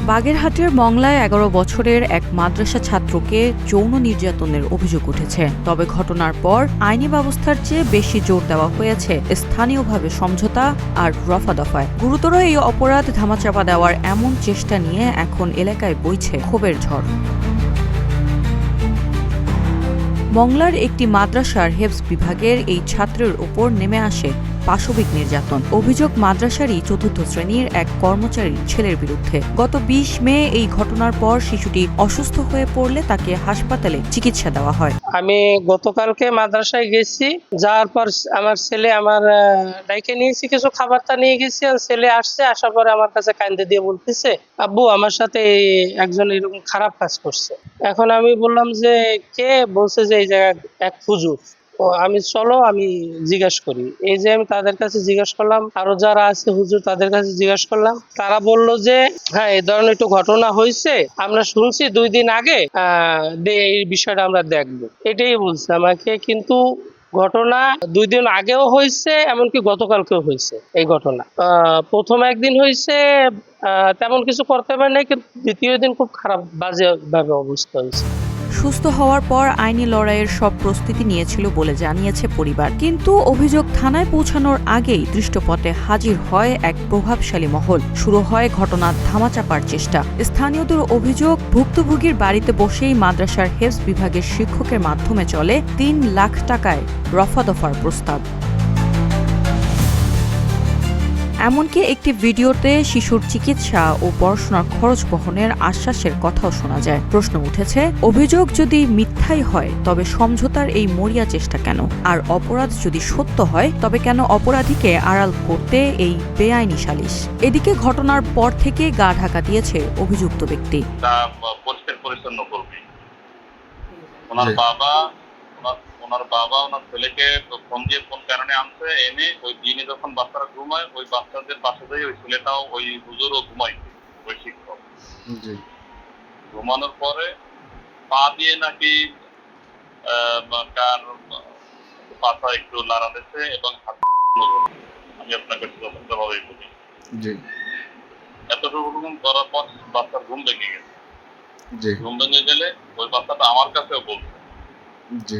বাগেরহাটের মংলায় ১১ বছরের এক মাদ্রাসা ছাত্রকে যৌন নির্যাতনের অভিযোগ উঠেছে। তবে ঘটনার পর আইনি ব্যবস্থার চেয়ে বেশি জোর দেওয়া হয়েছে স্থানীয়ভাবে সমঝোতা আর রফাদফায়। গুরুতর এই অপরাধ ধামাচাপা দেওয়ার এমন চেষ্টা নিয়ে এখন এলাকায় বইছে ক্ষোভের ঝড়। মংলার একটি মাদ্রাসার হেফজ বিভাগের এই ছাত্রের ওপর নেমে আসে পাশবিক নির্যাতন। অভিযোগ মাদ্রাসারই ৪র্থ শ্রেণীর এক কর্মচারীর ছেলের বিরুদ্ধে। গত ২০ মে এই ঘটনার পর শিশুটি অসুস্থ হয়ে পড়লে তাকে হাসপাতালে চিকিৎসা দেওয়া হয়। আমি গতকালকে মাদ্রাসায় গেছি, যাওয়ার পর আমার ছেলে আমার ডাইকে নিয়েছি, কিছু খাবারটা নিয়ে গেছি। ছেলে আসছে, আসার পরে আমার কাছে কান্দে দিয়ে বলতেছে, আব্বু আমার সাথে একজন এরকম খারাপ কাজ করছে। এখন আমি বললাম যে কে? বলছে যে এই জায়গায় এক হুজুর। আমি চলো আমি জিজ্ঞাসা করি। এই যে আমি তাদের কাছে জিজ্ঞাসা করলাম, আরো যারা আছে হুজুর তাদের কাছে জিজ্ঞাসা করলাম। তারা বলল যে হ্যাঁ এই ধরনের একটু ঘটনা হয়েছে, আমরা শুনছি 2 দিন আগে, এই বিষয়টা আমরা দেখবো, এটাই বলছে আমাকে। কিন্তু ঘটনা 2 দিন আগেও হয়েছে, এমনকি গতকালকেও হয়েছে। এই ঘটনা প্রথম একদিন হয়েছে তেমন কিছু করতে পারে নাই, কিন্তু দ্বিতীয় দিন খুব খারাপ বাজে ভাবে অবস্থা হয়েছে। সুস্থ হওয়ার পর আইনি লড়াইয়ের সব প্রস্তুতি নিয়েছিল বলে জানিয়েছে পরিবার। কিন্তু অভিযোগ থানায় পৌঁছানোর আগেই দৃশ্যপটে হাজির হয় এক প্রভাবশালী মহল। শুরু হয় ঘটনা ধামাচাপার চেষ্টা। স্থানীয়দের অভিযোগ, ভুক্তভোগীর বাড়িতে বসেই মাদ্রাসার হেফজ বিভাগের শিক্ষকের মাধ্যমে চলে ৩ লাখ টাকায় রফাদফার প্রস্তাব। এমনকি একটি ভিডিওতে শিশুর চিকিৎসা ও পড়াশোনার খরচ বহনের আশ্বাসের কথাও শোনা যায়। প্রশ্ন উঠেছে, অভিযোগ যদি মিথ্যাই হয় তবে সমঝোতার এই মরিয়া চেষ্টা কেন? আর অপরাধ যদি সত্য হয় তবে কেন অপরাধীকে আড়াল করতে এই বেআইনি সালিশ? এদিকে ঘটনার পর থেকে গা ঢাকা দিয়েছে অভিযুক্ত ব্যক্তি। ওনার বাবা ওনার ছেলেকে ফোন দিয়ে কোন কারণে আনছে, এনে ওই দিনে যখন বাচ্চারা ঘুমায় ওই বাচ্চাদের পাশে দিয়ে ওই ছেলেটাও ওই হুজুরও ঘুমাই, ওই শিক্ষক। ঘুমানোর পরে পা দিয়ে নাকি কার পাতা একটু নাড়া দিচ্ছে এবং আমি আপনাকে যথাযথভাবেই বলি, এতটুকু করার পর বাচ্চার ঘুম ভেঙে গেছে। ঘুম ভেঙে গেলে ওই বাচ্চাটা আমার কাছেও বলছে,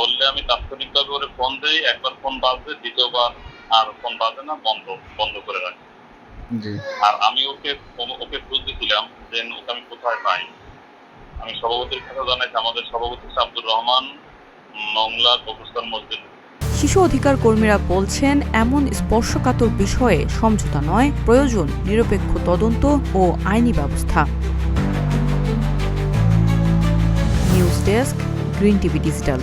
বললে আমি তাৎক্ষণিকভাবে ওরে ফোন দেই। একবার ফোন বাজবে, দ্বিতীয়বার আর ফোন বাজে না, বন্ধ করে রাখি। আর আমি ওকে খোঁজ দিয়েছিলাম যে ওকে আমি কোথায় পাই। আমি সভাপতির কথা জানাইছি, আমাদের সভাপতি আব্দুর রহমান, মংলা কবরস্থান মসজিদ। শিশু অধিকার কর্মীরা বলছেন, এমন স্পর্শকাতর বিষয়ে সমঝোতা নয়, প্রয়োজন নিরপেক্ষ তদন্ত ও আইনি ব্যবস্থা। News desk, green TV digital.